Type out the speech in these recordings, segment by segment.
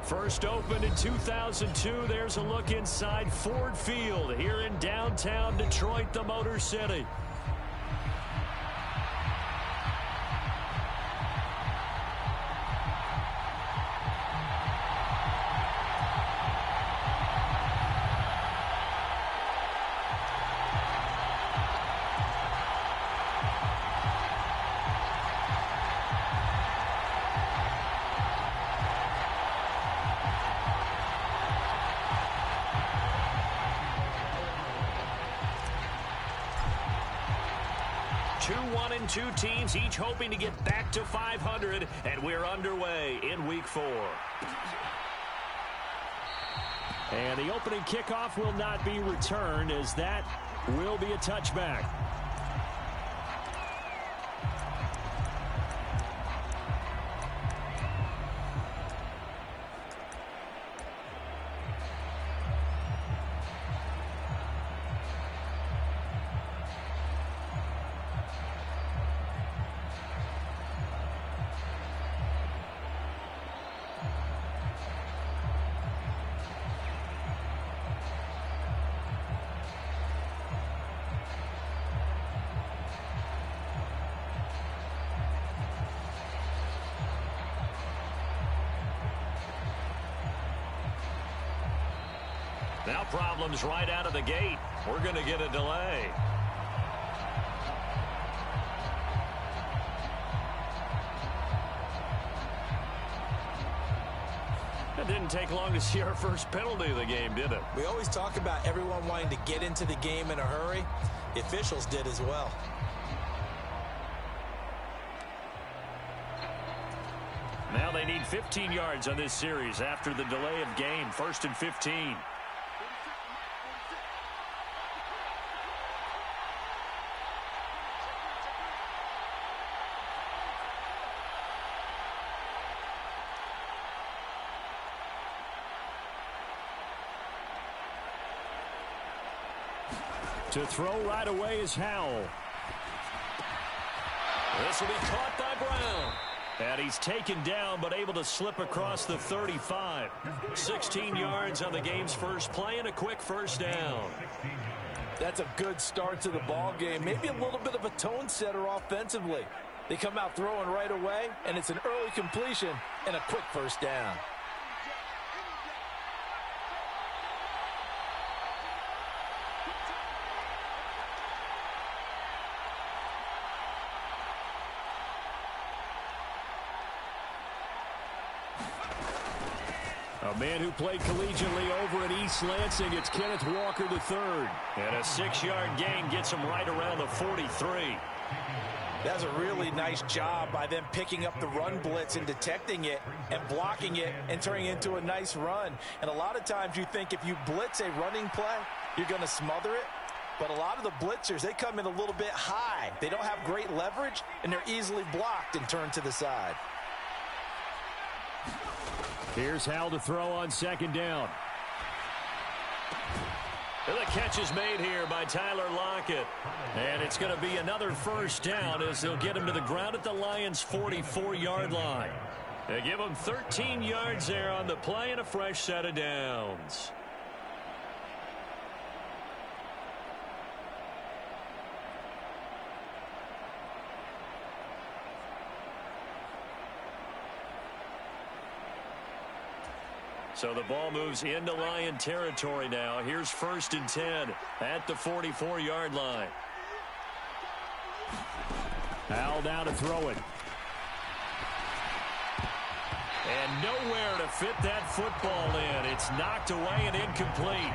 First opened in 2002, there's a look inside Ford Field here in downtown Detroit, the Motor City. Two teams each hoping to get back to 500, and we're underway in Week 4. And the opening kickoff will not be returned, as that will be a touchback. Now problems right out of the gate. We're going to get a delay. It didn't take long to see our first penalty of the game, did it? We always talk about everyone wanting to get into the game in a hurry. The officials did as well. Now they need 15 yards on this series after the delay of game. 1st and 15. To throw right away is Howell. This will be caught by Brown. And he's taken down, but able to slip across the 35. 16 yards on the game's first play and a quick first down. That's a good start to the ball game. Maybe a little bit of a tone setter offensively. They come out throwing right away, and it's an early completion and a quick first down. A man who played collegiately over at East Lansing, it's Kenneth Walker III. And a 6-yard gain gets him right around the 43. That's a really nice job by them picking up the run blitz and detecting it and blocking it and turning it into a nice run. And a lot of times you think if you blitz a running play, you're going to smother it. But a lot of the blitzers, they come in a little bit high. They don't have great leverage, and they're easily blocked and turned to the side. Here's Howell to throw on 2nd down. And the catch is made here by Tyler Lockett. And it's going to be another first down as they'll get him to the ground at the Lions' 44-yard line. They give him 13 yards there on the play and a fresh set of downs. So the ball moves into Lion territory now. Here's 1st and 10 at the 44-yard line. Howell down to throw it. And nowhere to fit that football in. It's knocked away and incomplete.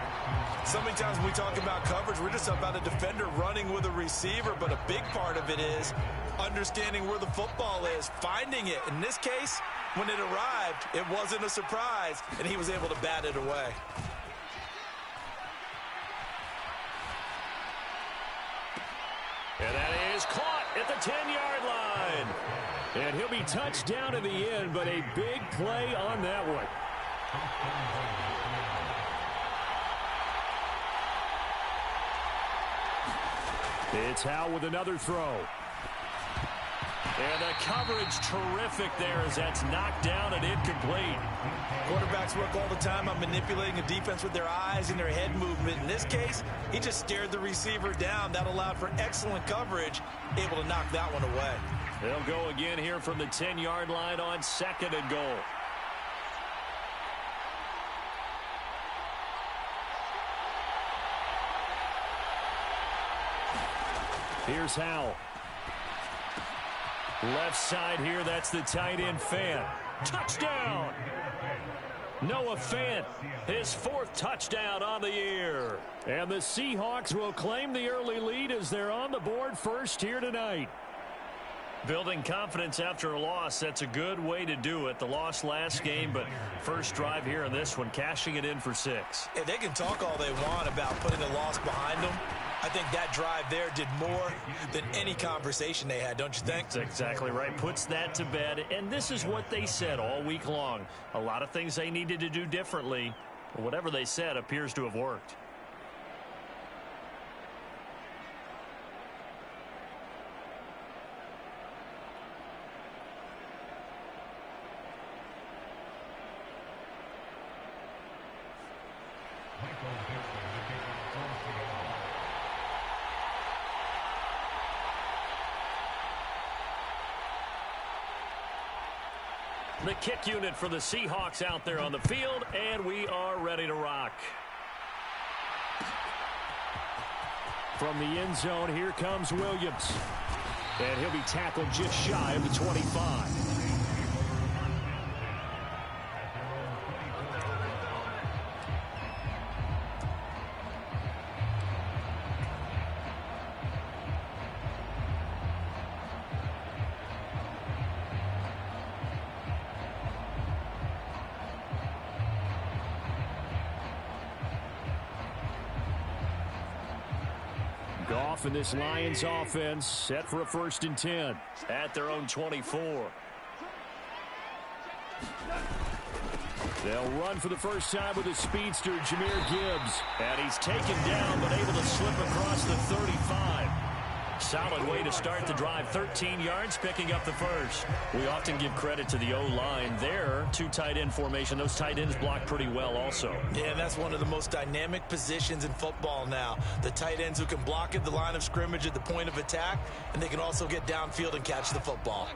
So many times when we talk about coverage, we're just about a defender running with a receiver, but a big part of it is understanding where the football is, finding it. In this case, when it arrived, it wasn't a surprise, and he was able to bat it away. And that is caught at the 10-yard line. And he'll be touched down in the end, but a big play on that one. It's Howell with another throw. And the coverage terrific there as that's knocked down and incomplete. Quarterback quarterbacks work all the time on manipulating a defense with their eyes and their head movement. In this case, he just stared the receiver down. That allowed for excellent coverage, able to knock that one away. They'll go again here from the 10-yard line on 2nd and goal. Here's Howell. Left side here, that's the tight end Fant. Touchdown! Noah Fant, his 4th touchdown on the year. And the Seahawks will claim the early lead as they're on the board first here tonight. Building confidence after a loss, that's a good way to do it. The loss last game, but first drive here in this one, cashing it in for 6. Yeah, they can talk all they want about putting a loss behind them. I think that drive there did more than any conversation they had, don't you think? That's exactly right. Puts that to bed. And this is what they said all week long. A lot of things they needed to do differently. Whatever they said appears to have worked. The kick unit for the Seahawks out there on the field, and we are ready to rock. From the end zone, here comes Williams. And he'll be tackled just shy of the 25. Goff and this Lions offense set for a 1st and 10 at their own 24. They'll run for the first time with a speedster, Jahmyr Gibbs. And he's taken down but able to slip across the 35. Solid way to start the drive. 13 yards, picking up the first. We often give credit to the O-line there. 2 tight end formation. Those tight ends block pretty well also. Yeah, and that's one of the most dynamic positions in football now. The tight ends who can block at the line of scrimmage at the point of attack, and they can also get downfield and catch the football.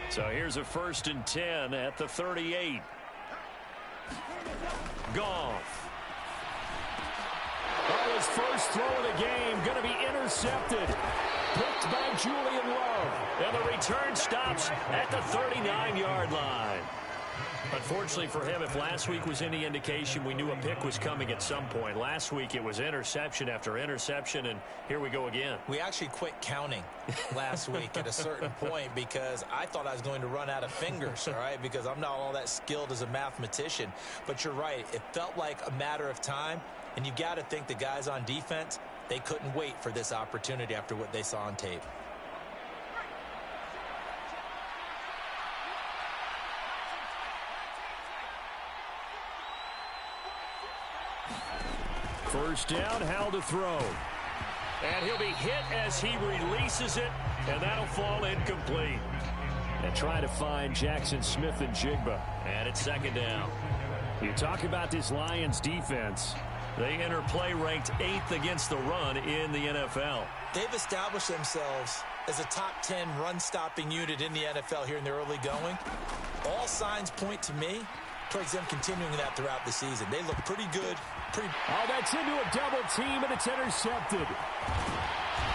So here's a 1st and 10 at the 38. Goff. Oh, his first throw of the game going to be intercepted. Picked by Julian Love. And the return stops at the 39-yard line. Unfortunately for him, if last week was any indication, we knew a pick was coming at some point. Last week it was interception after interception, and here we go again. We actually quit counting last week at a certain point because I thought I was going to run out of fingers, all right, because I'm not all that skilled as a mathematician. But you're right. It felt like a matter of time, and you've got to think the guys on defense, they couldn't wait for this opportunity after what they saw on tape. First down, Howell to throw. And he'll be hit as he releases it, and that'll fall incomplete. And try to find Jackson Smith and Jigba. And it's 2nd down. You talk about this Lions defense. They enter play ranked 8th against the run in the NFL. They've established themselves as a top 10 run-stopping unit in the NFL here in the early going. All signs point to me towards them continuing that throughout the season. They look pretty good. Oh, that's into a double team, and it's intercepted.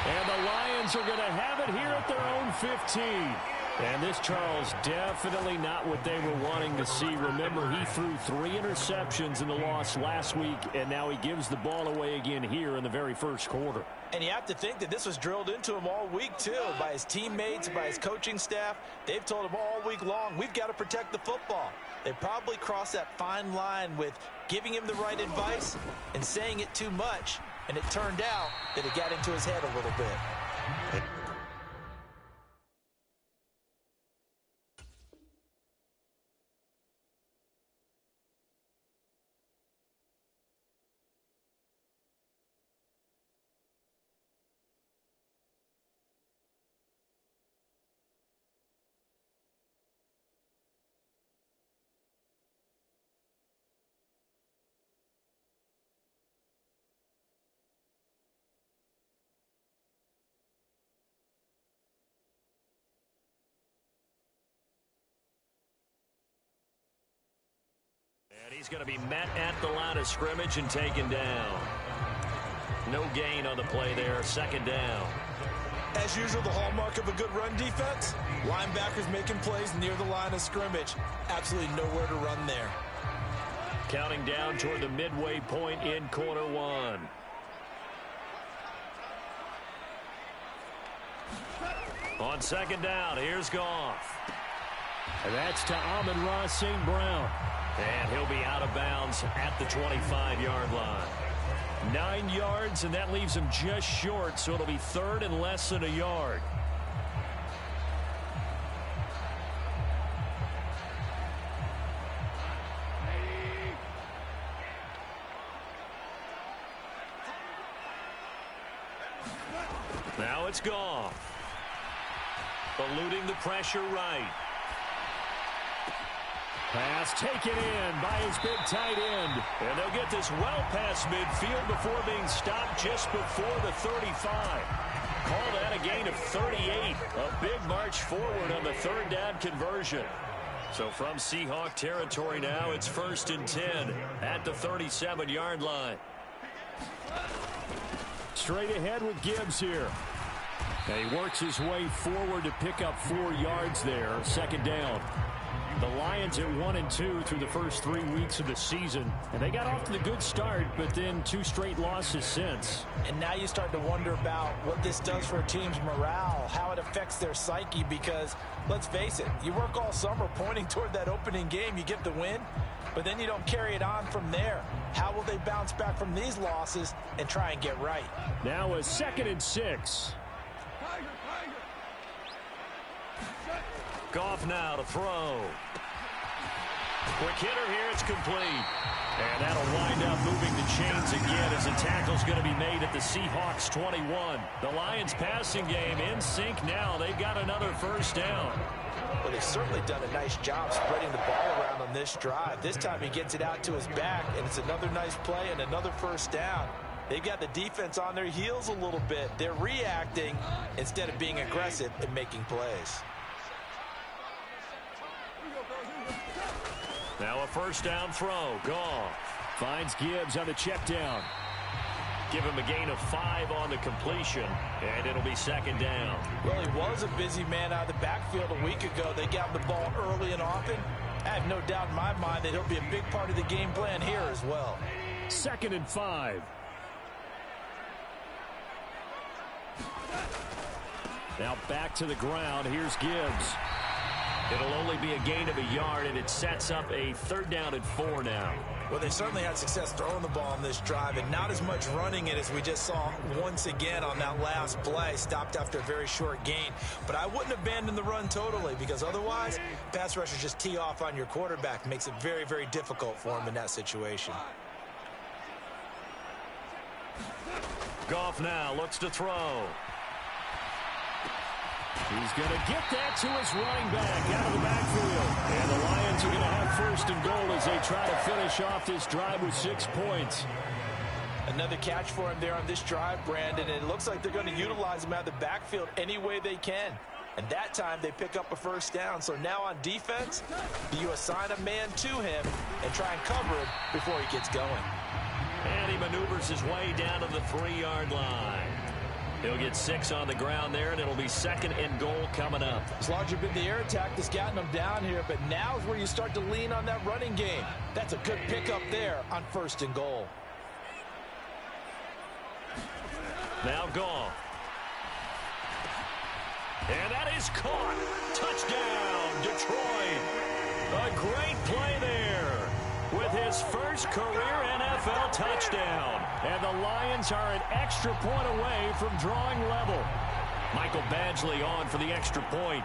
And the Lions are going to have it here at their own 15. And this, Charles, definitely not what they were wanting to see. Remember, he threw 3 interceptions in the loss last week, and now he gives the ball away again here in the very first quarter. And you have to think that this was drilled into him all week, too, by his teammates, by his coaching staff. They've told him all week long, we've got to protect the football. They probably crossed that fine line with giving him the right advice and saying it too much, and it turned out that it got into his head a little bit. He's going to be met at the line of scrimmage and taken down. No gain on the play there. Second down. As usual, the hallmark of a good run defense, linebackers making plays near the line of scrimmage. Absolutely nowhere to run there. Counting down toward the midway point in quarter one. On second down, here's Goff. And that's to Amon-Ra St. Brown. And he'll be out of bounds at the 25-yard line. 9 yards, and that leaves him just short, so it'll be third and less than a yard. Now it's Goff. Eluding the pressure right. Pass taken in by his big tight end. And they'll get this well past midfield before being stopped just before the 35. Call that a gain of 38. A big march forward on the third down conversion. So from Seahawk territory now, it's 1st and 10 at the 37-yard line. Straight ahead with Gibbs here. And he works his way forward to pick up 4 yards there. Second down. The Lions at 1-2 through the first 3 weeks of the season. And they got off to the good start, but then 2 straight losses since. And now you start to wonder about what this does for a team's morale, how it affects their psyche, because let's face it, you work all summer pointing toward that opening game, you get the win, but then you don't carry it on from there. How will they bounce back from these losses and try and get right? Now a 2nd and 6. Goff now to throw. Quick hitter here, it's complete. And that'll wind up moving the chains again as the tackle's going to be made at the Seahawks 21. The Lions passing game in sync now. They've got another first down. Well, they've certainly done a nice job spreading the ball around on this drive. This time he gets it out to his back, and it's another nice play and another first down. They've got the defense on their heels a little bit. They're reacting instead of being aggressive and making plays. Now a first down throw. Goff finds Gibbs on the check down. Give him a gain of 5 on the completion, and it'll be second down. Well, he was a busy man out of the backfield a week ago. They got the ball early and often. I have no doubt in my mind that he'll be a big part of the game plan here as well. 2nd and 5. Now back to the ground. Here's Gibbs. It'll only be a gain of a yard, and it sets up a 3rd down and 4 now. Well, they certainly had success throwing the ball on this drive, and not as much running it as we just saw once again on that last play. Stopped after a very short gain. But I wouldn't abandon the run totally, because otherwise, pass rushers just tee off on your quarterback. Makes it very, very difficult for him in that situation. Goff now looks to throw. He's going to get that to his running back out of the backfield. And the Lions are going to have 1st and goal as they try to finish off this drive with 6 points. Another catch for him there on this drive, Brandon. And it looks like they're going to utilize him out of the backfield any way they can. And that time they pick up a first down. So now on defense, you assign a man to him and try and cover him before he gets going. And he maneuvers his way down to the 3-yard line. He'll get 6 on the ground there, and it'll be 2nd and goal coming up. It's largely been the air attack that's gotten them down here, but now is where you start to lean on that running game. That's a good pickup there on 1st and goal. Now Goff. And that is caught. Touchdown, Detroit. A great play there with his first career NFL touchdown. And the Lions are an extra point away from drawing level. Michael Badgley on for the extra point.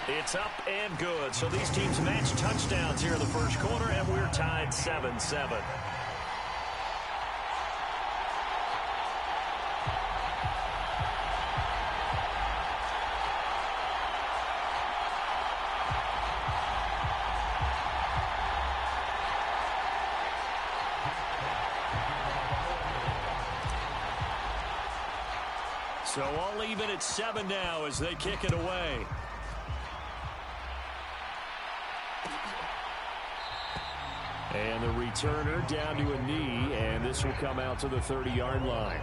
It's up and good. So these teams match touchdowns here in the first quarter, and we're tied 7-7. So all even at 7 now as they kick it away. And the returner down to a knee, and this will come out to the 30-yard line.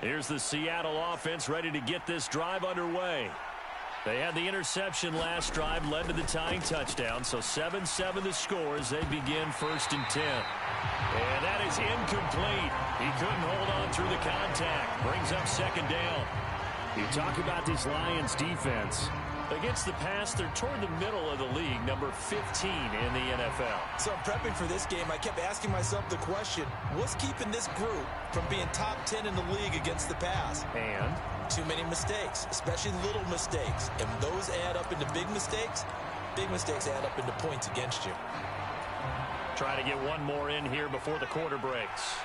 Here's the Seattle offense ready to get this drive underway. They had the interception last drive, led to the tying touchdown, so 7-7 the score as they begin 1st and 10. And that is incomplete. He couldn't hold on through the contact. Brings up 2nd down. You talk about this Lions defense. Against the pass, they're toward the middle of the league, number 15 in the NFL. So I'm prepping for this game. I kept asking myself the question, what's keeping this group from being top 10 in the league against the pass? And too many mistakes, especially little mistakes. And those add up into big mistakes. Big mistakes add up into points against you. Try to get one more in here before the quarter breaks.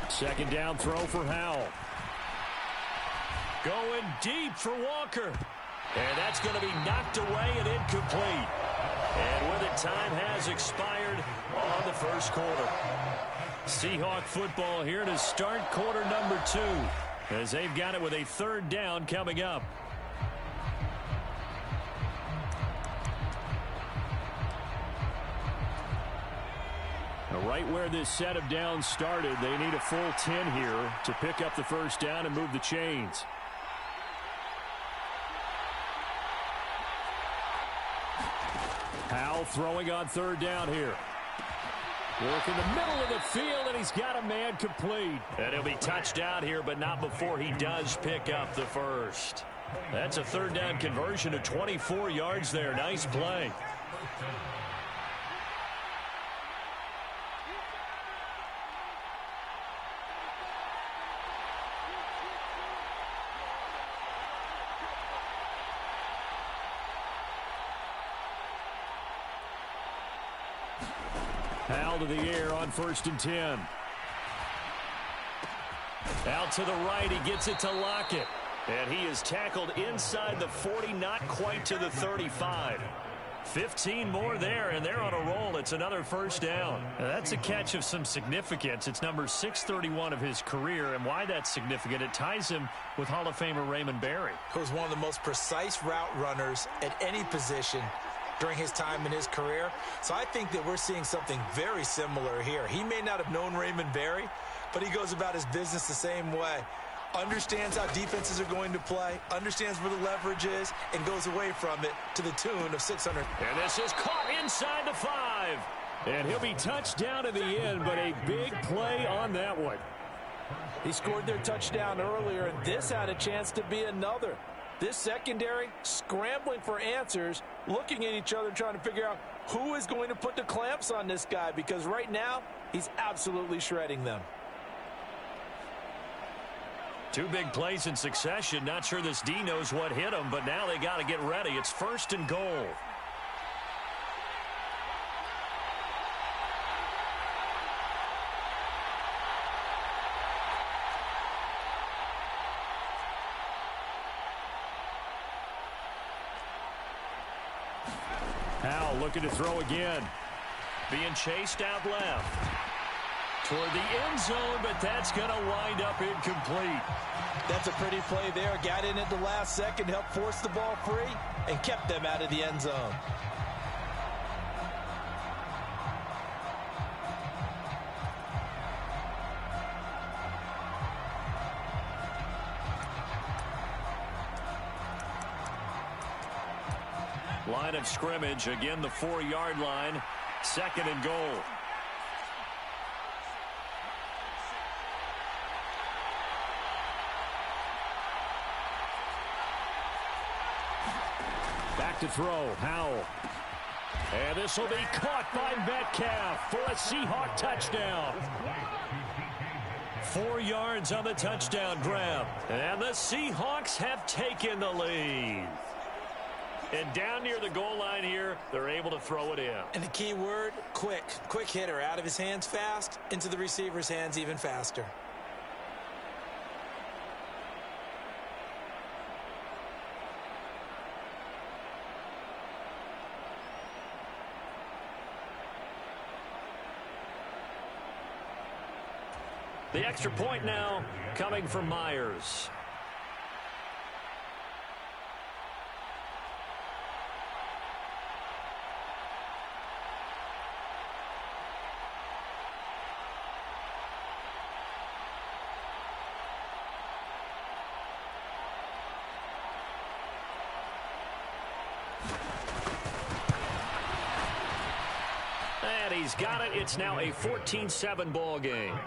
Second down throw for Howell. Going deep for Walker. And that's going to be knocked away and incomplete. And with it, time has expired on the 1st quarter. Seahawk football here to start quarter number 2 as they've got it with a 3rd down coming up. Right where this set of downs started, they need a full 10 here to pick up the 1st down and move the chains. Howell throwing on 3rd down here. Work in the middle of the field, and he's got a man complete. And he'll be touched out here, but not before he does pick up the 1st. That's a 3rd down conversion of 24 yards there. Nice play. Howell to the air on 1st and 10. Out to the right, he gets it to Lockett. And he is tackled inside the 40, not quite to the 35. 15 more there, and they're on a roll. It's another 1st down. Now, that's a catch of some significance. It's number 631 of his career, and why that's significant, it ties him with Hall of Famer Raymond Berry. Who's one of the most precise route runners at any position during his time in his career. So I think that we're seeing something very similar here. He may not have known Raymond Berry, but he goes about his business the same way. Understands how defenses are going to play, understands where the leverage is, and goes away from it to the tune of 600. And this is caught inside the 5. And he'll be touched down at the end, but a big play on that one. He scored their touchdown earlier, and this had a chance to be another. This secondary scrambling for answers, looking at each other, trying to figure out who is going to put the clamps on this guy, because right now he's absolutely shredding them. 2 big plays in succession. Not sure this D knows what hit him, but now they got to get ready. It's 1st and goal. Howell looking to throw again. Being chased out left. Toward the end zone, but that's going to wind up incomplete. That's a pretty play there. Got in at the last second, helped force the ball free, and kept them out of the end zone. Line of scrimmage, again the 4-yard line, 2nd and goal. Back to throw, Howell. And this will be caught by Metcalf for a Seahawk touchdown. 4 yards on the touchdown grab. And the Seahawks have taken the lead. And down near the goal line here, they're able to throw it in. And the key word, quick. Quick hitter. Out of his hands fast, into the receiver's hands even faster. The extra point now coming from Myers. And he's got it. It's now a 14-7 ball game.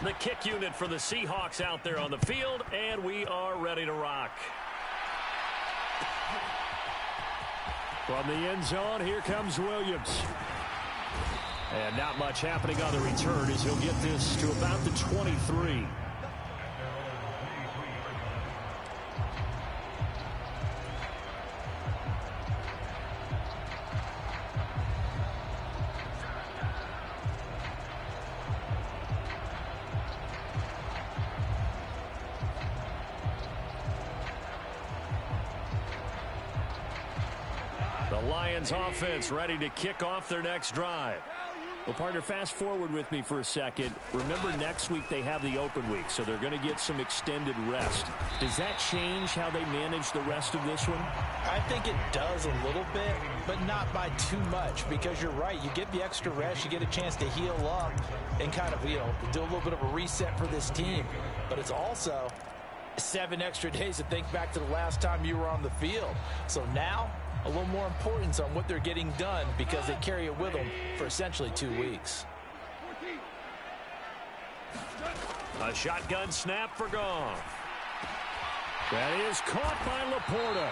The kick unit for the Seahawks out there on the field, and we are ready to rock. From the end zone, here comes Williams. And not much happening on the return as he'll get this to about the 23. Lions offense ready to kick off their next drive. Well, partner, fast forward with me for a second. Remember, next week they have the open week, so they're going to get some extended rest. Does that change how they manage the rest of this one? I think it does a little bit, but not by too much, because you're right. You get the extra rest, you get a chance to heal up and kind of, do a little bit of a reset for this team. But it's also 7 extra days to think back to the last time you were on the field. So now, a little more importance on what they're getting done because they carry it with them for essentially 2 weeks. A shotgun snap for Goff. That is caught by Laporta.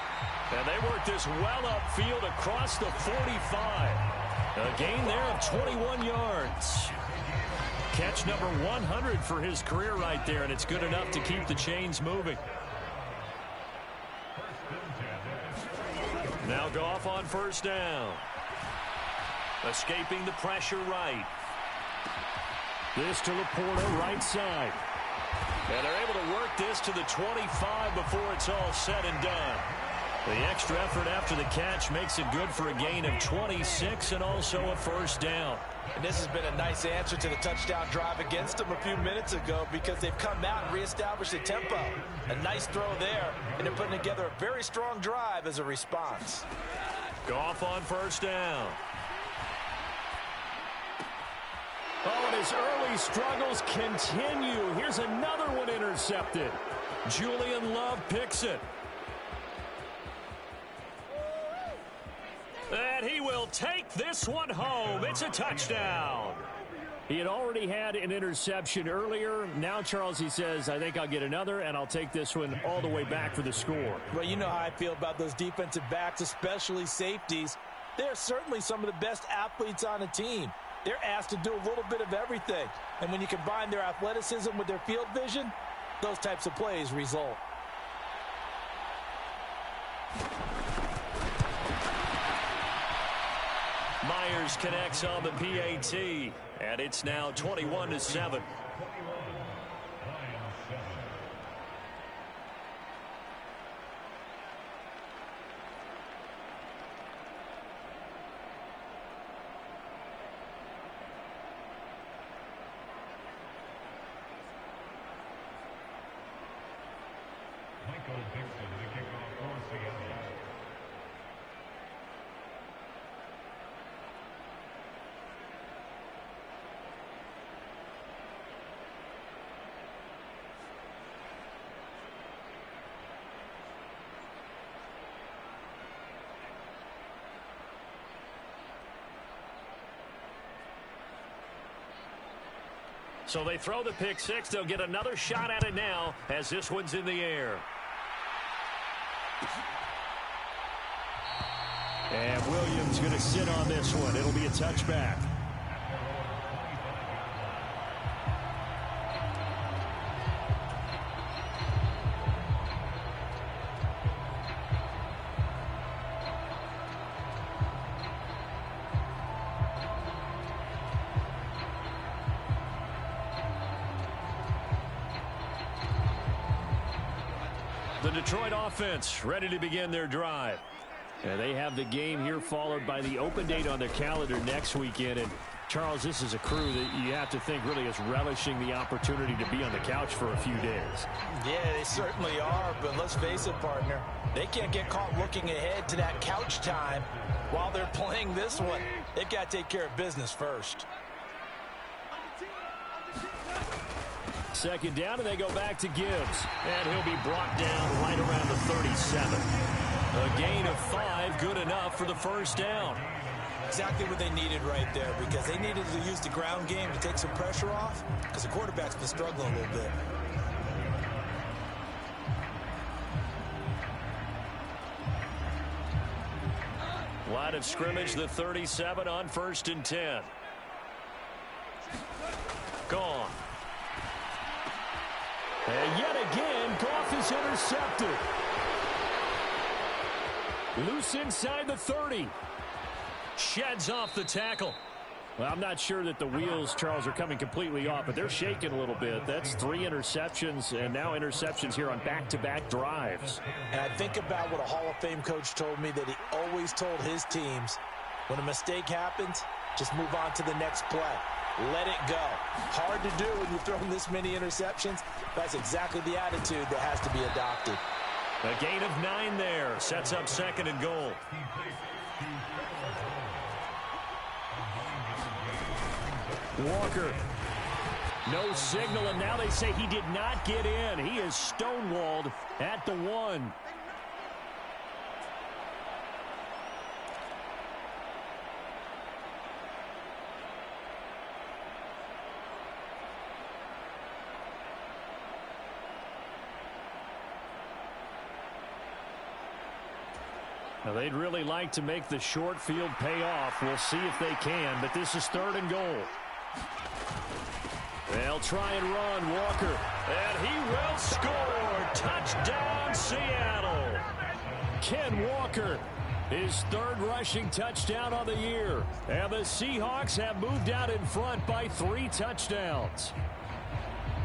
And they work this well upfield across the 45. A gain there of 21 yards. Catch number 100 for his career right there, and it's good enough to keep the chains moving. Now Goff on first down. Escaping the pressure right. This to Laporta, right side. And they're able to work this to the 25 before it's all said and done. The extra effort after the catch makes it good for a gain of 26 and also a first down. And this has been a nice answer to the touchdown drive against them a few minutes ago because they've come out and reestablished the tempo. A nice throw there, and they're putting together a very strong drive as a response. Goff on first down. Oh, and his early struggles continue. Here's another one intercepted. Julian Love picks it. And he will take this one home. It's a touchdown. He had already had an interception earlier. Now, Charles, he says, I think I'll get another, and I'll take this one all the way back for the score. Well, you know how I feel about those defensive backs, especially safeties. They're certainly some of the best athletes on a team. They're asked to do a little bit of everything. And when you combine their athleticism with their field vision, those types of plays result. Myers connects on the PAT, and it's now 21-7. So they throw the pick six. They'll get another shot at it now as this one's in the air. And Williams going to sit on this one. It'll be a touchback. The Detroit offense ready to begin their drive. And they have the game here followed by the open date on their calendar next weekend. And, Charles, this is a crew that you have to think really is relishing the opportunity to be on the couch for a few days. Yeah, they certainly are. But let's face it, partner, they can't get caught looking ahead to that couch time while they're playing this one. They've got to take care of business first. Second down, and they go back to Gibbs. And he'll be brought down right around the 37. A gain of 5, good enough for the first down. Exactly what they needed right there, because they needed to use the ground game to take some pressure off, because the quarterback's been struggling a little bit. Line of scrimmage, the 37 on 1st and 10. Gone. And yet again, Goff is intercepted. Loose inside the 30. Sheds off the tackle. Well, I'm not sure that the wheels, Charles, are coming completely off, but they're shaking a little bit. That's 3 interceptions, and now interceptions here on back-to-back drives. And I think about what a Hall of Fame coach told me, that he always told his teams, when a mistake happens, just move on to the next play. Let it go. Hard to do when you've thrown this many interceptions. That's exactly the attitude that has to be adopted. A gain of 9 there. Sets up 2nd and goal. Walker. No signal, and now they say he did not get in. He is stonewalled at the 1. Now, they'd really like to make the short field pay off. We'll see if they can, but this is 3rd and goal. They'll try and run. Walker. And he will score. Touchdown, Seattle. Ken Walker, his 3rd rushing touchdown of the year. And the Seahawks have moved out in front by 3 touchdowns.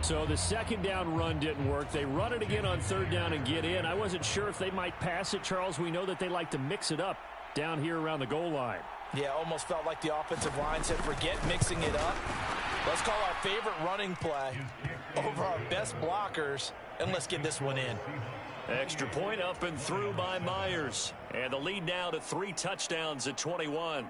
So the 2nd down run didn't work. They run it again on 3rd down and get in. I wasn't sure if they might pass it, Charles. We know that they like to mix it up down here around the goal line. Yeah, almost felt like the offensive line said, forget mixing it up. Let's call our favorite running play over our best blockers, and let's get this one in. Extra point up and through by Myers. And the lead now to 3 touchdowns at 21.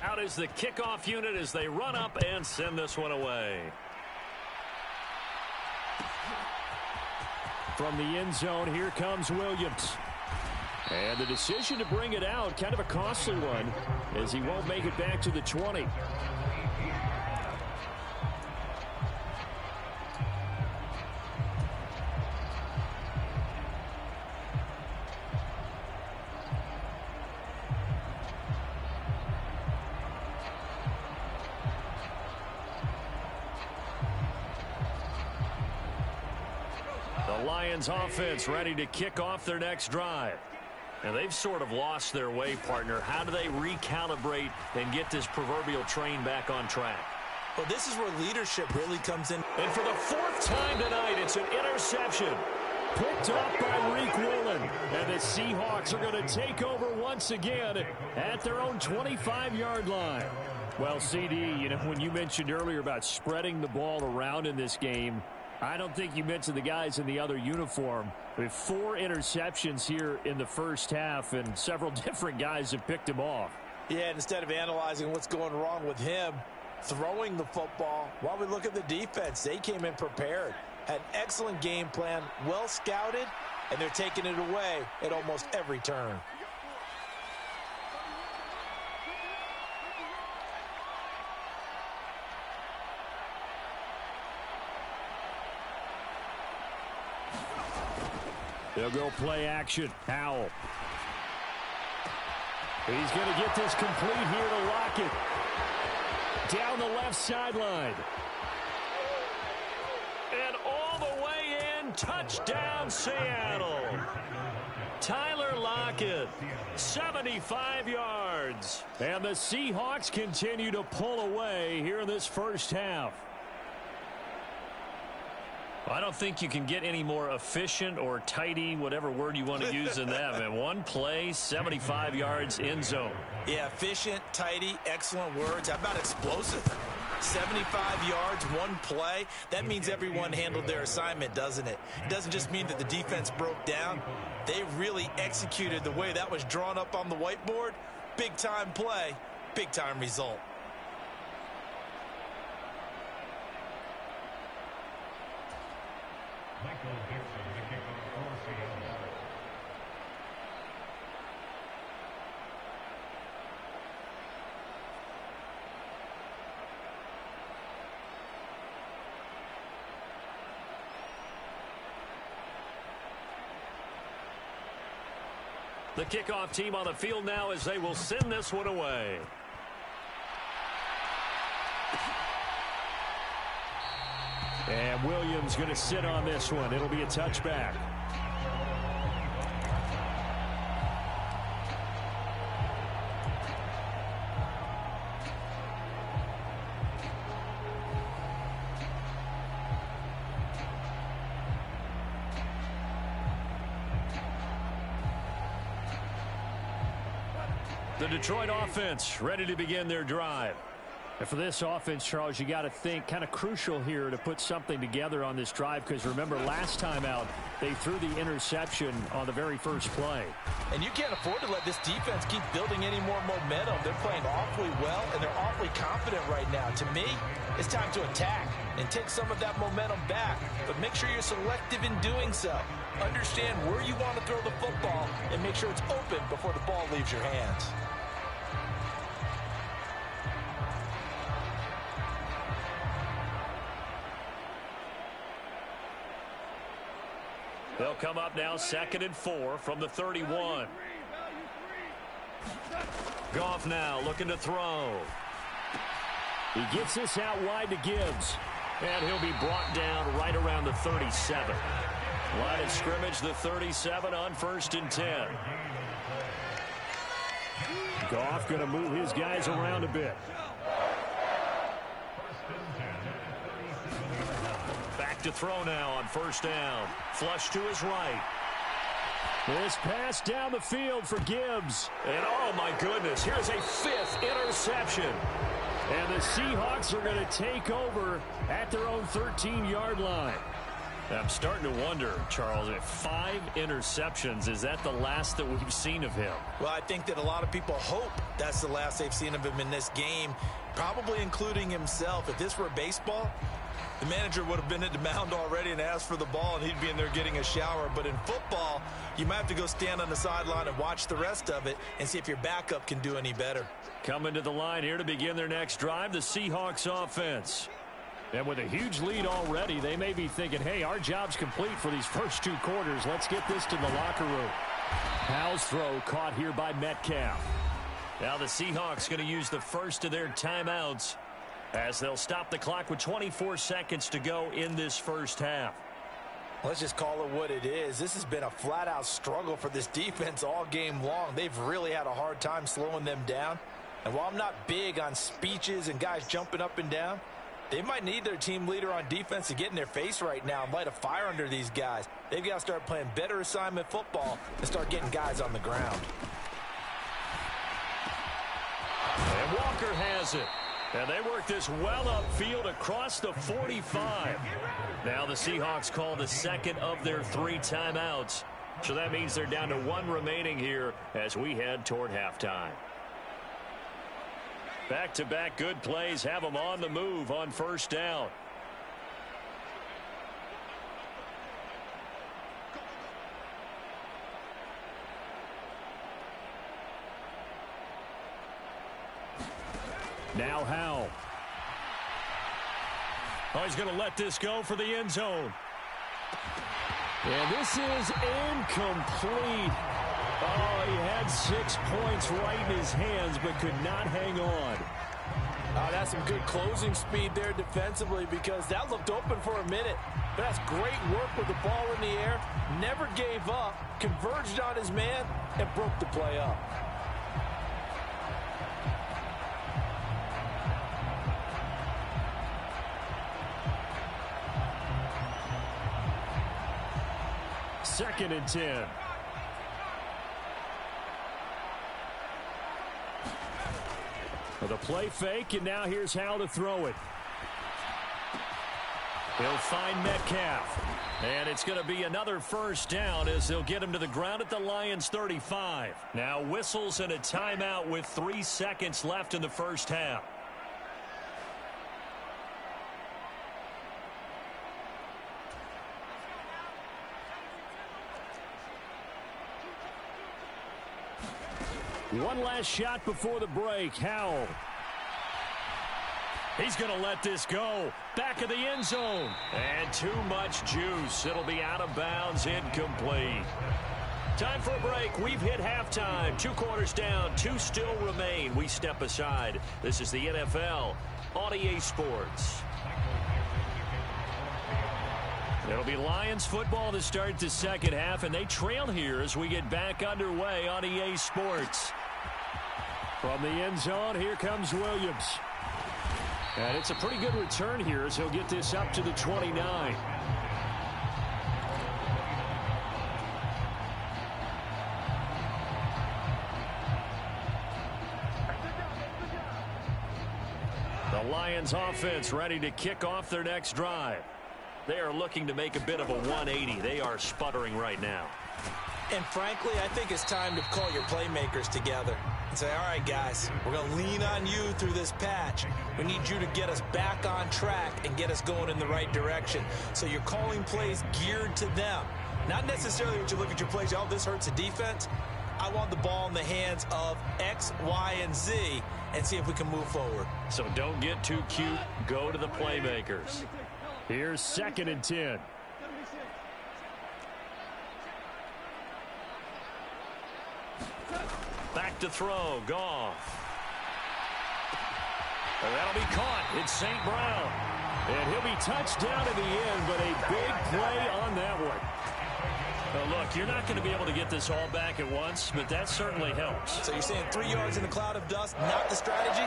Out is the kickoff unit as they run up and send this one away. From the end zone, here comes Williams. And the decision to bring it out, kind of a costly one, as he won't make it back to the 20. Lions offense ready to kick off their next drive. And they've sort of lost their way, partner. How do they recalibrate and get this proverbial train back on track? Well, this is where leadership really comes in. And for the 4th time tonight, it's an interception. Picked up by Reek Woolen. And the Seahawks are going to take over once again at their own 25-yard line. Well, CD, you know, when you mentioned earlier about spreading the ball around in this game, I don't think you mentioned the guys in the other uniform. We have 4 interceptions here in the first half, and several different guys have picked him off. Yeah, instead of analyzing what's going wrong with him, throwing the football, while we look at the defense, they came in prepared. Had an excellent game plan, well scouted, and they're taking it away at almost every turn. They'll go play action. Howell. He's going to get this complete here to Lockett. Down the left sideline. And all the way in, touchdown Seattle. Tyler Lockett, 75 yards. And the Seahawks continue to pull away here in this first half. I don't think you can get any more efficient or tidy, whatever word you want to use in that. And one play, 75 yards, end zone. Yeah, efficient, tidy, excellent words. How about explosive? 75 yards, one play. That means everyone handled their assignment, doesn't it? It doesn't just mean that the defense broke down. They really executed the way that was drawn up on the whiteboard. Big-time play, big-time result. The kickoff team on the field now as they will send this one away. And Williams going to sit on this one. It'll be a touchback. The Detroit offense ready to begin their drive. And for this offense, Charles, you got to think kind of crucial here to put something together on this drive, because remember last time out they threw the interception on the very first play. And you can't afford to let this defense keep building any more momentum. They're playing awfully well, and they're awfully confident right now. To me, it's time to attack and take some of that momentum back, but make sure you're selective in doing so. Understand where you want to throw the football and make sure it's open before the ball leaves your hands. They'll come up now 2nd and 4 from the 31. Goff now looking to throw. He gets this out wide to Gibbs. And he'll be brought down right around the 37. Line of scrimmage, the 37 on 1st and 10. Goff going to move his guys around a bit. Back to throw now on 1st down. Flush to his right. This pass down the field for Gibbs. And oh my goodness, here's a 5th interception. And the Seahawks are going to take over at their own 13-yard line. I'm starting to wonder, Charles, if 5 interceptions, is that the last that we've seen of him? Well, I think that a lot of people hope that's the last they've seen of him in this game, probably including himself. If this were baseball, the manager would have been at the mound already and asked for the ball, and he'd be in there getting a shower. But in football, you might have to go stand on the sideline and watch the rest of it and see if your backup can do any better. Coming to the line here to begin their next drive, the Seahawks offense. And with a huge lead already, they may be thinking, hey, our job's complete for these first 2 quarters. Let's get this to the locker room. Howell's throw caught here by Metcalf. Now the Seahawks going to use the first of their timeouts as they'll stop the clock with 24 seconds to go in this first half. Let's just call it what it is. This has been a flat-out struggle for this defense all game long. They've really had a hard time slowing them down. And while I'm not big on speeches and guys jumping up and down, they might need their team leader on defense to get in their face right now and light a fire under these guys. They've got to start playing better assignment football and start getting guys on the ground. And Walker has it. And they work this well upfield across the 45. Now the Seahawks call the second of their 3 timeouts. So that means they're down to 1 remaining here as we head toward halftime. Back-to-back good plays have them on the move on first down. Now Howell. Oh, he's going to let this go for the end zone. And this is incomplete. Oh, he had 6 points right in his hands, but could not hang on. That's some good closing speed there defensively, because that looked open for a minute. But that's great work with the ball in the air. Never gave up, converged on his man, and broke the play up. Second and 10. Well, the play fake, and now here's how to throw it. He'll find Metcalf. And it's going to be another first down as they'll get him to the ground at the Lions 35. Now whistles and a timeout with 3 seconds left in the first half. One last shot before the break. Howell. He's going to let this go. Back of the end zone. And too much juice. It'll be out of bounds, incomplete. Time for a break. We've hit halftime. 2 quarters down. 2 still remain. We step aside. This is the NFL on EA Sports. It'll be Lions football to start the second half, and they trail here as we get back underway on EA Sports. From the end zone, here comes Williams. And it's a pretty good return here as he'll get this up to the 29. The Lions offense ready to kick off their next drive. They are looking to make a bit of a 180. They are sputtering right now. And frankly, I think it's time to call your playmakers together and say, all right, guys, we're going to lean on you through this patch. We need you to get us back on track and get us going in the right direction. So you're calling plays geared to them. Not necessarily when you look at your plays, oh, this hurts the defense. I want the ball in the hands of X, Y, and Z and see if we can move forward. So don't get too cute. Go to the playmakers. Here's second and 10. Back to throw. Goff. And that'll be caught. It's St. Brown. And he'll be touched down in the end, but a big play on that one. Well, look, you're not going to be able to get this all back at once, but that certainly helps. So you're saying 3 yards in a cloud of dust, not the strategy?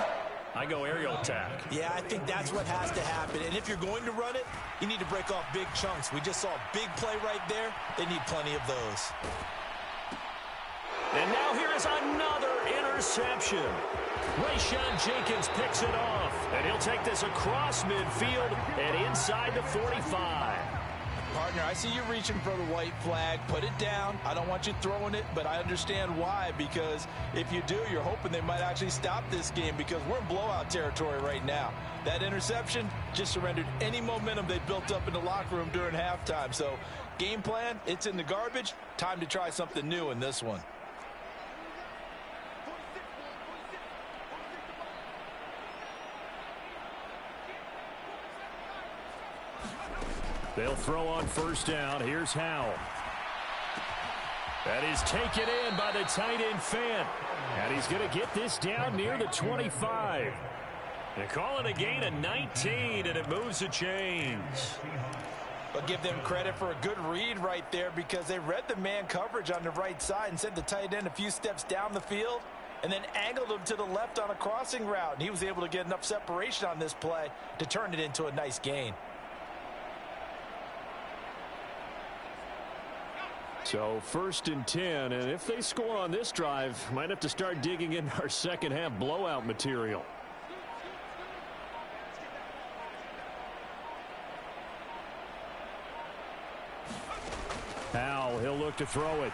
I go aerial attack. Yeah, I think that's what has to happen. And if you're going to run it, you need to break off big chunks. We just saw a big play right there. They need plenty of those. And now here is another interception. Rayshawn Jenkins picks it off. And he'll take this across midfield and inside the 45. Partner, I see you reaching for the white flag. Put it down. I don't want you throwing it, but I understand why. Because if you do, you're hoping they might actually stop this game, because we're in blowout territory right now. That interception just surrendered any momentum they built up in the locker room during halftime. So game plan, it's in the garbage. Time to try something new in this one. They'll throw on first down. Here's Howell. That is taken in by the tight end Fant. And he's going to get this down near the 25. They call it a gain of 19, and it moves the chains. But give them credit for a good read right there, because they read the man coverage on the right side and sent the tight end a few steps down the field and then angled him to the left on a crossing route. And he was able to get enough separation on this play to turn it into a nice gain. So first and 10, and if they score on this drive, might have to start digging in our second half blowout material. he'll look to throw it.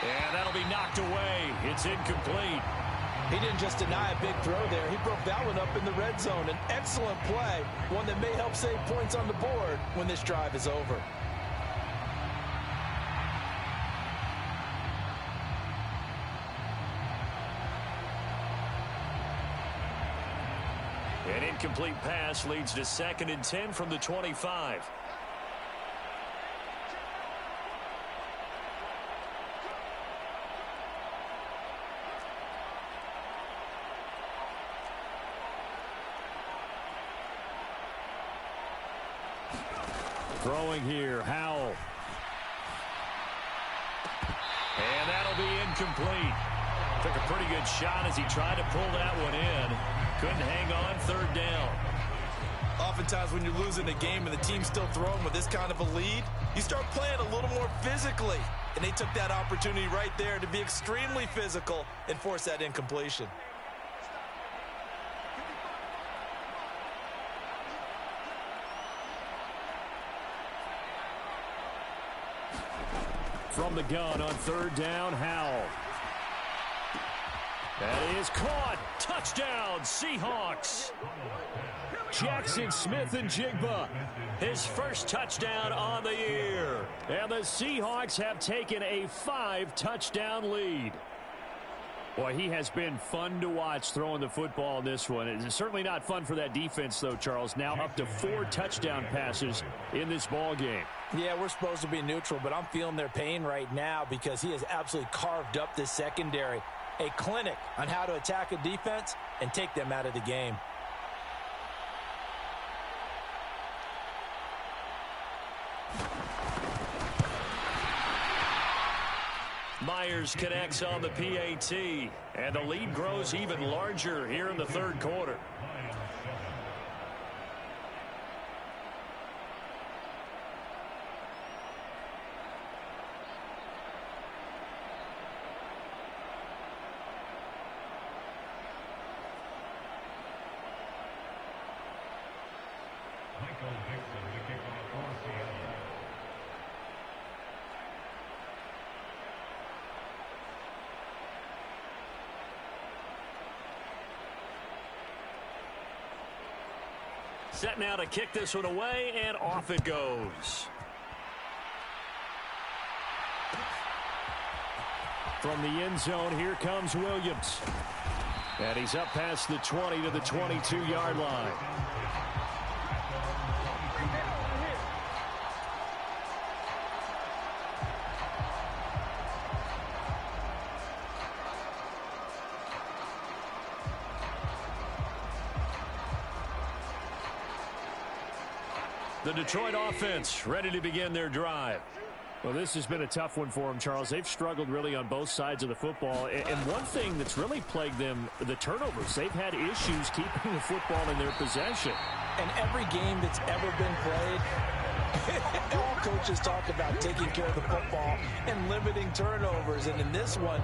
And that'll be knocked away. It's incomplete. He didn't just deny a big throw there. He broke that one up in the red zone. An excellent play, one that may help save points on the board when this drive is over. An incomplete pass leads to 2nd and 10 from the 25. Throwing here, Howell. And that'll be incomplete. Took a pretty good shot as he tried to pull that one in. Couldn't hang on, 3rd down. Oftentimes when you're losing a game and the team's still throwing with this kind of a lead, you start playing a little more physically. And they took that opportunity right there to be extremely physical and force that incompletion. From the gun on 3rd down, Howell. That is caught. Touchdown, Seahawks. Jackson Smith-Njigba, his first touchdown on the year. And the Seahawks have taken a 5-touchdown lead. Boy, he has been fun to watch throwing the football in this one. It's certainly not fun for that defense, though, Charles. Now up to 4 touchdown passes in this ball game. Yeah, we're supposed to be neutral, but I'm feeling their pain right now because he has absolutely carved up this secondary. A clinic on how to attack a defense and take them out of the game. Myers connects on the PAT, and the lead grows even larger here in the 3rd quarter. Set now to kick this one away, and off it goes. From the end zone, here comes Williams. And he's up past the 20 to the 22-yard line. The Detroit offense ready to begin their drive. Well, this has been a tough one for them, Charles. They've struggled really on both sides of the football. And one thing that's really plagued them, the turnovers. They've had issues keeping the football in their possession. And every game that's ever been played, all coaches talk about taking care of the football and limiting turnovers. And in this one,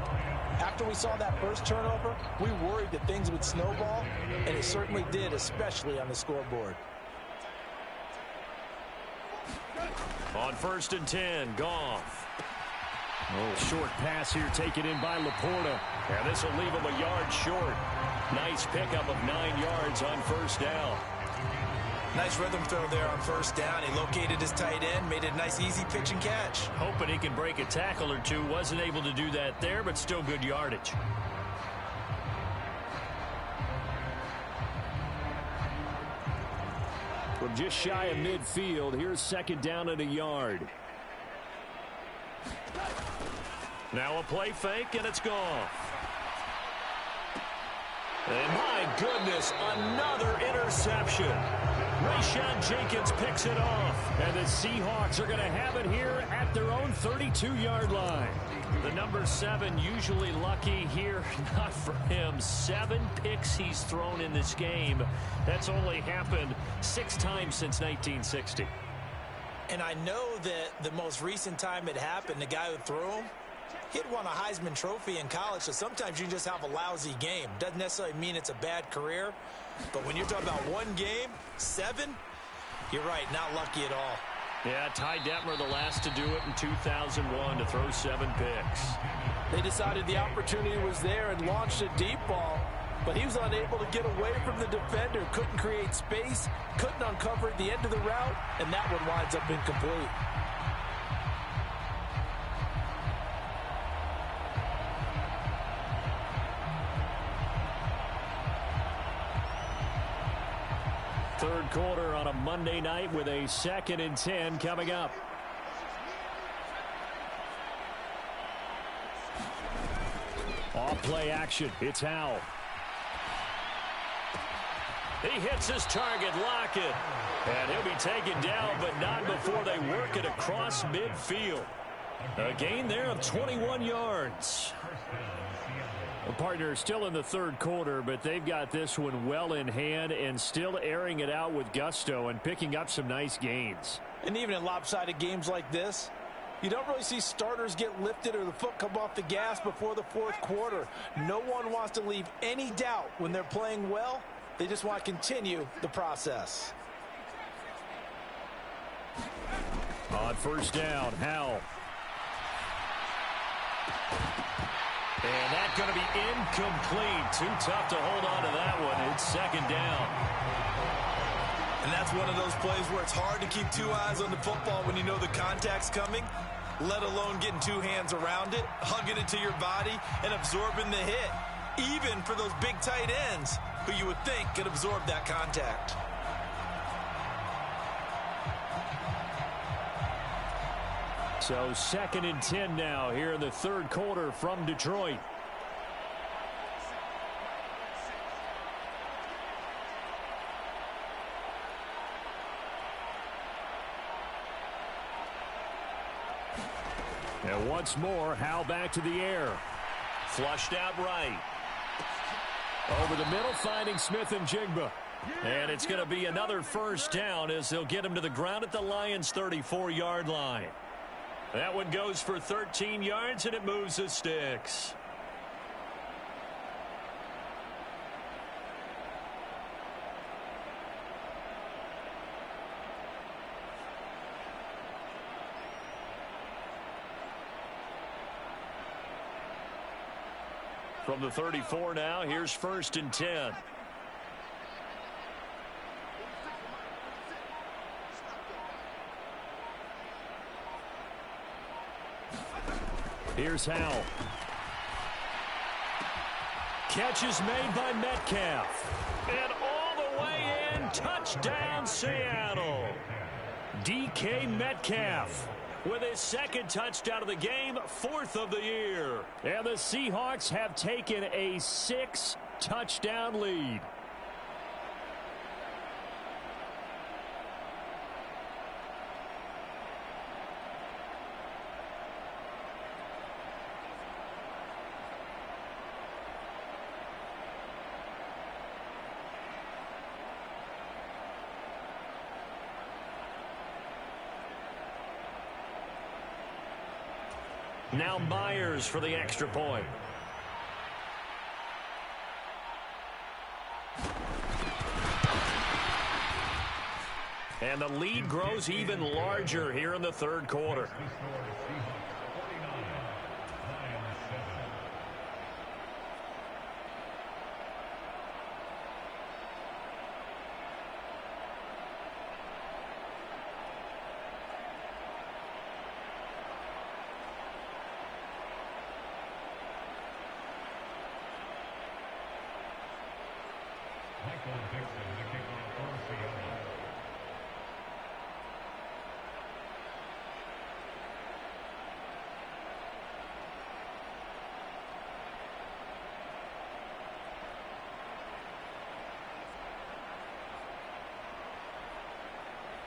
after we saw that first turnover, we worried that things would snowball, and it certainly did, especially on the scoreboard. On 1st and 10, Goff. Oh, short pass here taken in by Laporta. And this will leave him a yard short. Nice pickup of 9 yards on 1st down. Nice rhythm throw there on 1st down. He located his tight end, made it a nice easy pitch and catch. Hoping he can break a tackle or two. Wasn't able to do that there, but still good yardage. From just shy of midfield, here's 2nd down and a yard. Now a play fake, and it's gone. And my goodness, another interception. Rayshawn Jenkins picks it off. And the Seahawks are going to have it here at their own 32-yard line. The number 7 usually lucky here. Not for him. 7 picks he's thrown in this game. That's only happened 6 times since 1960. And I know that the most recent time it happened, the guy who threw him, he'd won a Heisman Trophy in college, so sometimes you just have a lousy game. Doesn't necessarily mean it's a bad career, but when you're talking about one game, 7, you're right, not lucky at all. Yeah, Ty Detmer, the last to do it in 2001 to throw 7 picks. They decided the opportunity was there and launched a deep ball, but he was unable to get away from the defender, couldn't create space, couldn't uncover the end of the route, and that one winds up incomplete. Third quarter on a Monday night with a 2nd and 10 coming up. Off play action. It's Howell. He hits his target, Lockett. And he'll be taken down, but not before they work it across midfield. A gain there of 21 yards. Well, partner, still in the third quarter, but they've got this one well in hand and still airing it out with gusto and picking up some nice gains. And even in lopsided games like this, you don't really see starters get lifted or the foot come off the gas before the fourth quarter. No one wants to leave any doubt when they're playing well. They just want to continue the process. On first down, Howell. And that's going to be incomplete. Too tough to hold on to that one. It's 2nd down. And that's one of those plays where it's hard to keep 2 eyes on the football when you know the contact's coming, let alone getting 2 hands around it, hugging it to your body, and absorbing the hit, even for those big tight ends who you would think could absorb that contact. So 2nd and 10 now here in the third quarter from Detroit. And once more, Howell back to the air. Flushed out right. Over the middle, finding Smith and Jigba. And it's going to be another first down as they'll get him to the ground at the Lions' 34-yard line. That one goes for 13 yards, and it moves the sticks. From the 34 now, here's 1st and 10. Here's Howell. Catch is made by Metcalf. And all the way in, touchdown Seattle. DK Metcalf with his 2nd touchdown of the game, 4th of the year. And the Seahawks have taken a 6-touchdown lead. Now Myers for the extra point. And the lead grows even larger here in the third quarter.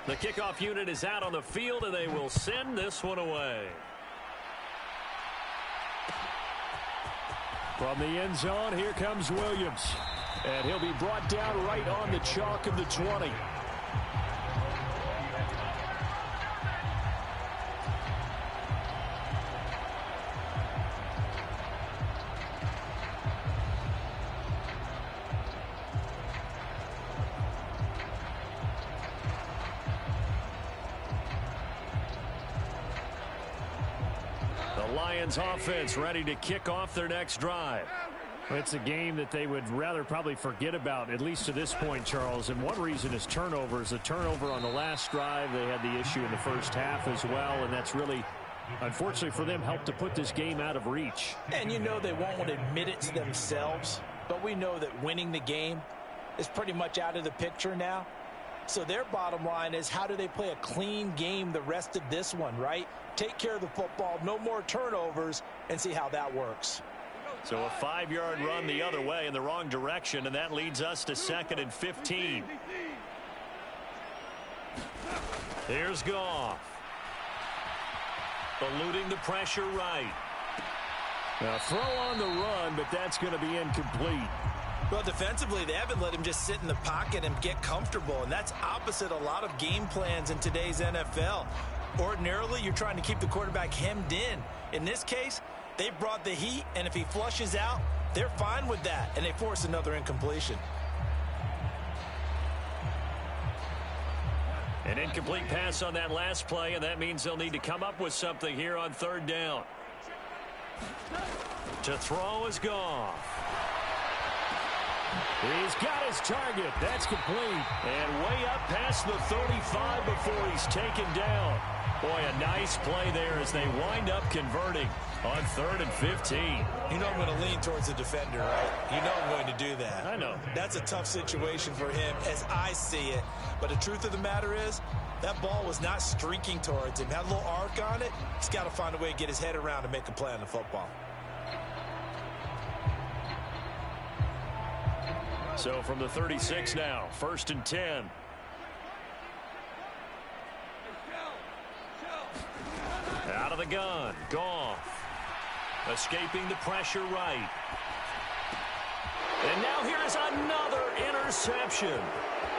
The kickoff unit is out on the field, and they will send this one away. From the end zone, here comes Williams. And he'll be brought down right on the chalk of the 20. Lions offense ready to kick off their next drive. It's a game that they would rather probably forget about, at least to this point, Charles. And one reason is turnovers. A turnover on the last drive. They had the issue in the first half as well, and that's really, unfortunately for them, helped to put this game out of reach. And you know they won't admit it to themselves, but we know that winning the game is pretty much out of the picture now. So their bottom line is, how do they play a clean game the rest of this one, right? Take care of the football, no more turnovers, and see how that works. So a 5-yard run the other way in the wrong direction, and that leads us to 2nd and 15. Here's Goff. Eluding the pressure right. Now throw on the run, but that's going to be incomplete. Well, defensively, they haven't let him just sit in the pocket and get comfortable, and that's opposite a lot of game plans in today's NFL. Ordinarily, you're trying to keep the quarterback hemmed in. In this case, they brought the heat, and if he flushes out, they're fine with that, and they force another incompletion. An incomplete pass on that last play, and that means they'll need to come up with something here on 3rd down. To throw is Goff. He's got his target. That's complete. And way up past the 35 before he's taken down. Boy, a nice play there as they wind up converting on 3rd and 15. You know I'm going to lean towards the defender, right? You know I'm going to do that. I know. That's a tough situation for him as I see it. But the truth of the matter is, that ball was not streaking towards him. Had a little arc on it. He's got to find a way to get his head around and make a play on the football. So from the 36 now, 1st and 10. Out of the gun, Goff. Escaping the pressure right. And now here's another interception.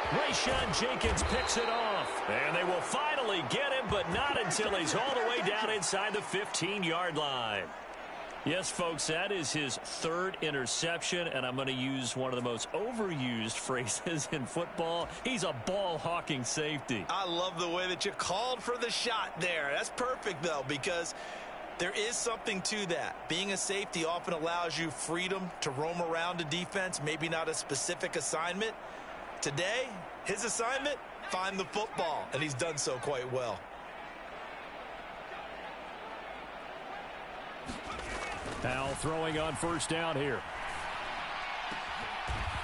Rayshawn Jenkins picks it off. And they will finally get him, but not until he's all the way down inside the 15-yard line. Yes, folks, that is his 3rd interception, and I'm going to use one of the most overused phrases in football. He's a ball-hawking safety. I love the way that you called for the shot there. That's perfect, though, because there is something to that. Being a safety often allows you freedom to roam around a defense, maybe not a specific assignment. Today, his assignment, find the football, and he's done so quite well. Powell throwing on 1st down here.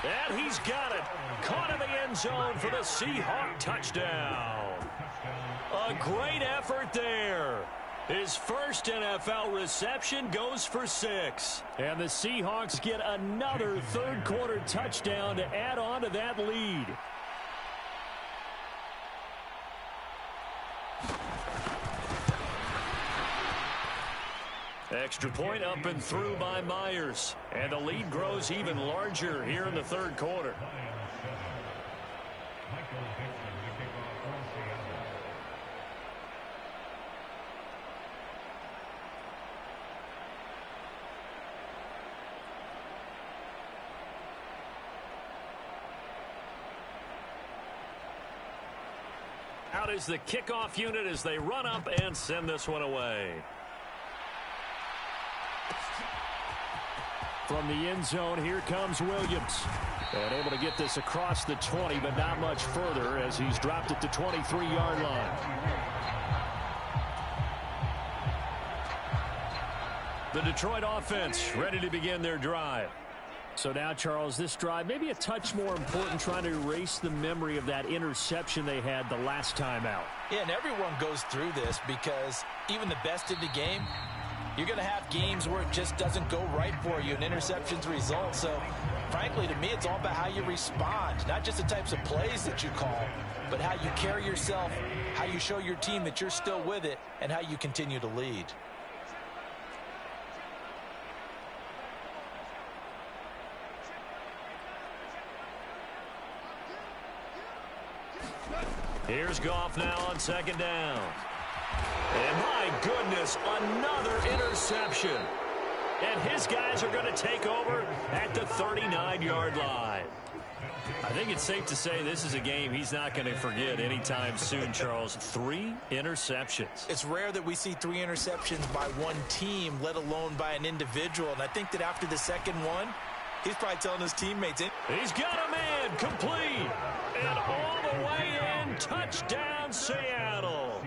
And he's got it. Caught in the end zone for the Seahawk touchdown. A great effort there. His first NFL reception goes for 6. And the Seahawks get another 3rd quarter touchdown to add on to that lead. Extra point up and through by Myers. And the lead grows even larger here in the 3rd quarter. Out is the kickoff unit as they run up and send this one away. From the end zone, here comes Williams. And able to get this across the 20, but not much further as he's dropped at the 23-yard line. The Detroit offense ready to begin their drive. So now, Charles, this drive maybe a touch more important, trying to erase the memory of that interception they had the last time out. Yeah, and everyone goes through this because even the best in the game, you're going to have games where it just doesn't go right for you and interceptions result. So, frankly, to me, it's all about how you respond, not just the types of plays that you call, but how you carry yourself, how you show your team that you're still with it, and how you continue to lead. Here's Goff now on 2nd down. And my goodness, another interception. And his guys are going to take over at the 39-yard line. I think it's safe to say this is a game he's not going to forget anytime soon, Charles. 3 interceptions. It's rare that we see 3 interceptions by one team, let alone by an individual. And I think that after the second one, he's probably telling his teammates. He's got a man complete. And all the way in, touchdown Seattle.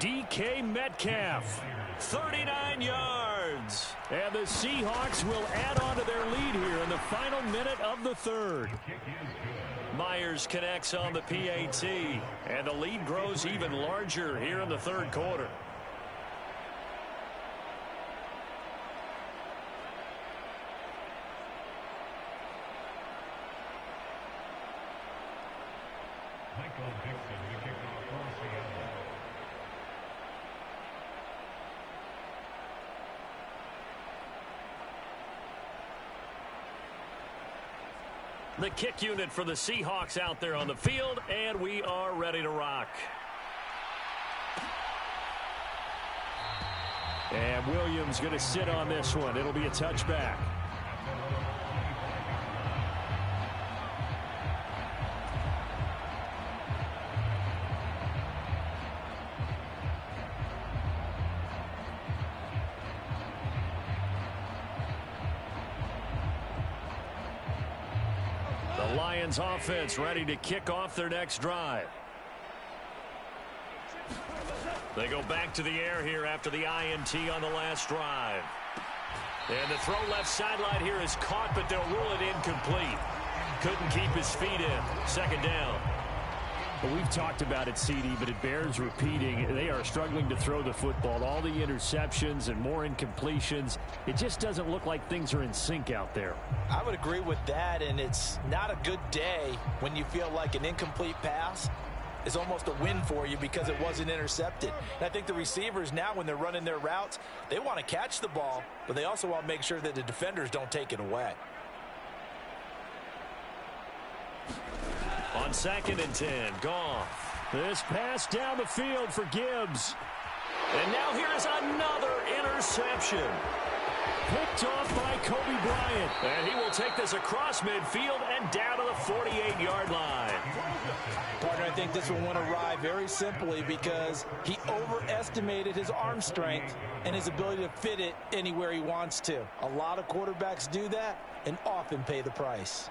DK Metcalf, 39 yards. And the Seahawks will add on to their lead here in the final minute of the third. Myers connects on the PAT, and the lead grows even larger here in the third quarter. The kick unit for the Seahawks out there on the field, and we are ready to rock. And Williams going to sit on this one. It'll be a touchback. Lions offense ready to kick off their next drive. They go back to the air here after the INT on the last drive. And the throw left sideline here is caught, but they'll rule it incomplete. Couldn't keep his feet in. Second down. Well, we've talked about it, CD, but it bears repeating. They are struggling to throw the football. All the interceptions and more incompletions. It just doesn't look like things are in sync out there. I would agree with that, and it's not a good day when you feel like an incomplete pass is almost a win for you because it wasn't intercepted. And I think the receivers now, when they're running their routes, they want to catch the ball, but they also want to make sure that the defenders don't take it away. On 2nd and 10, Goff. This pass down the field for Gibbs. And now here's another interception. Picked off by Kobe Bryant. And he will take this across midfield and down to the 48-yard line. Partner, I think this one went awry very simply because he overestimated his arm strength and his ability to fit it anywhere he wants to. A lot of quarterbacks do that and often pay the price.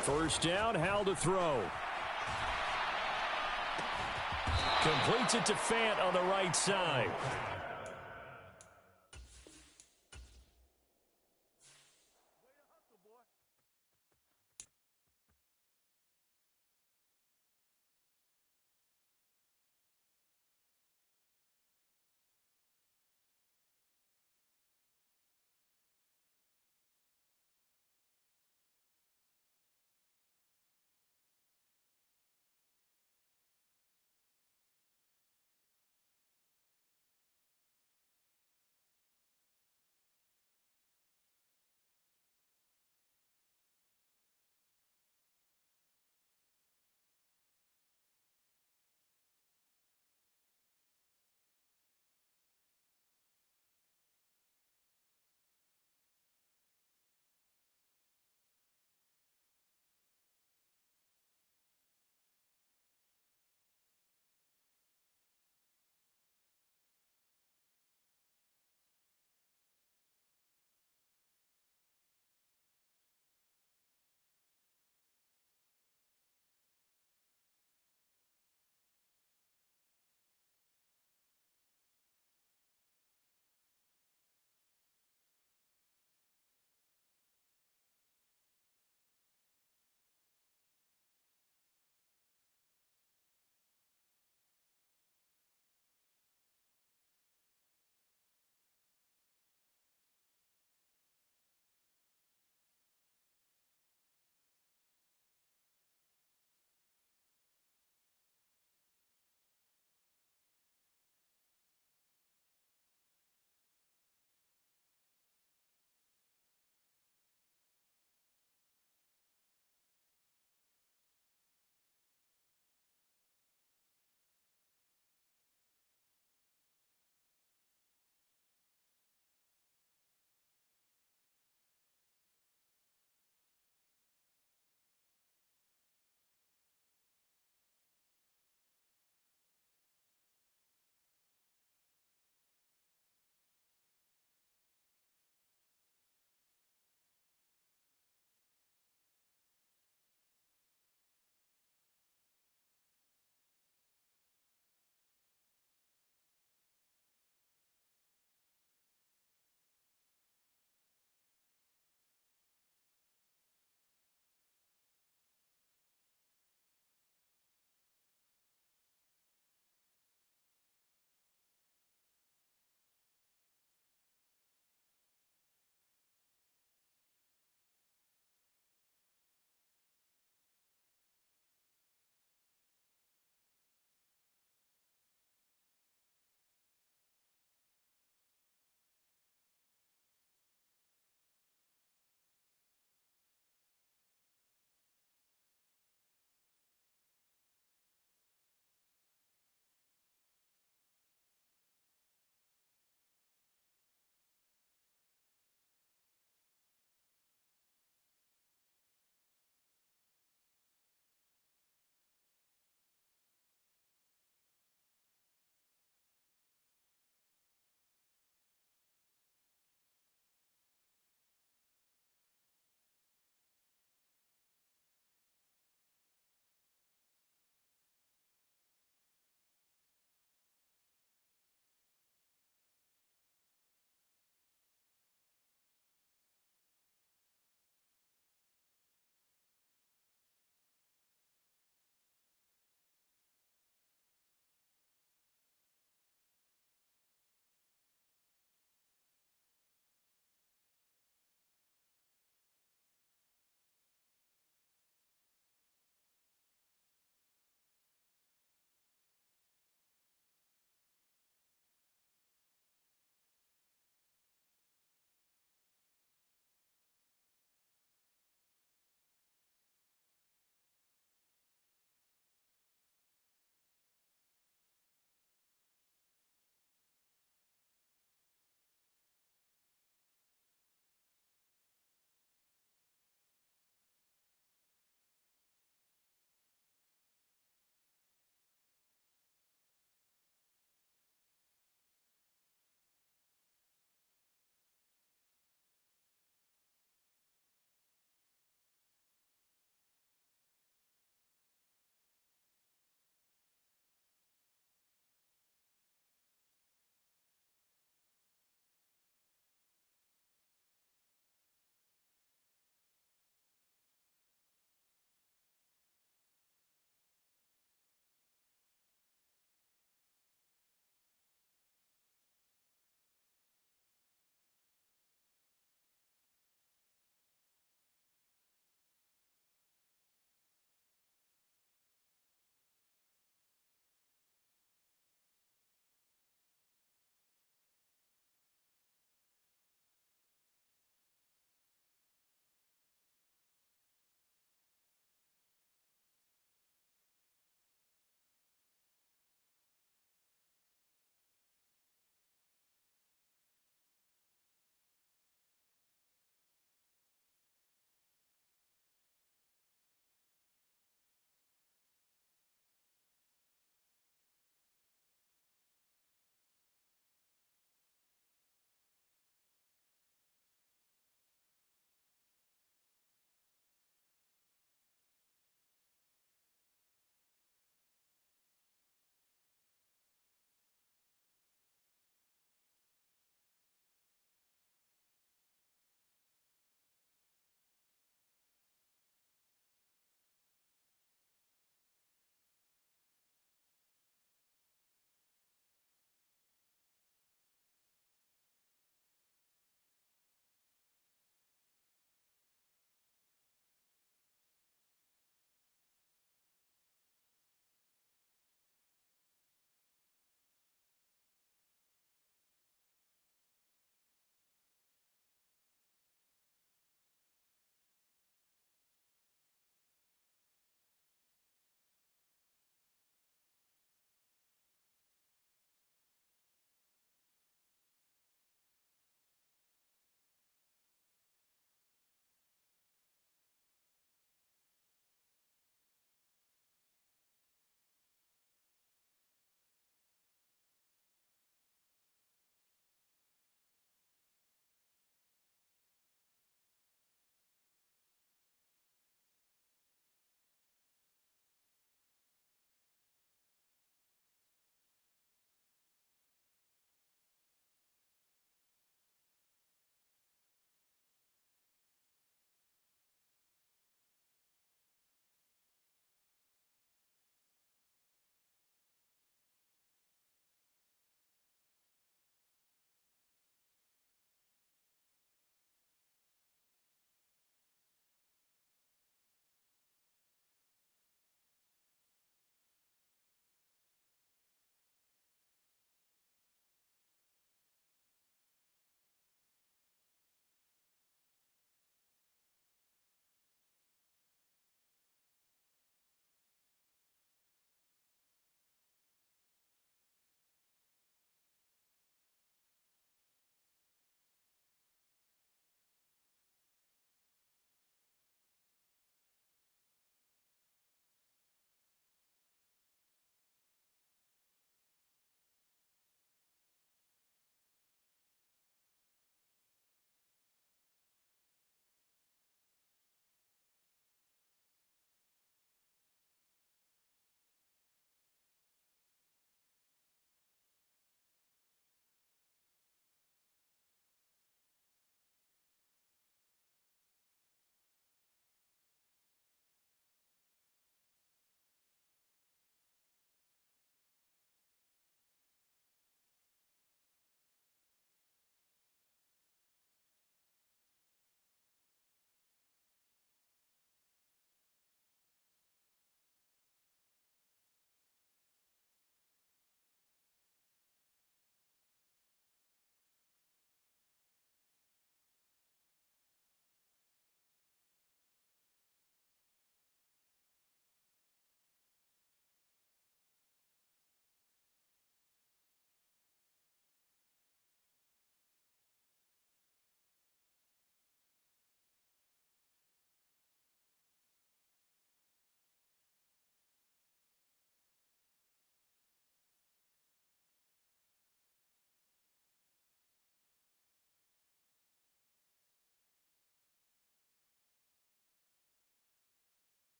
First down, Howell to throw. Completes it to Fant on the right side.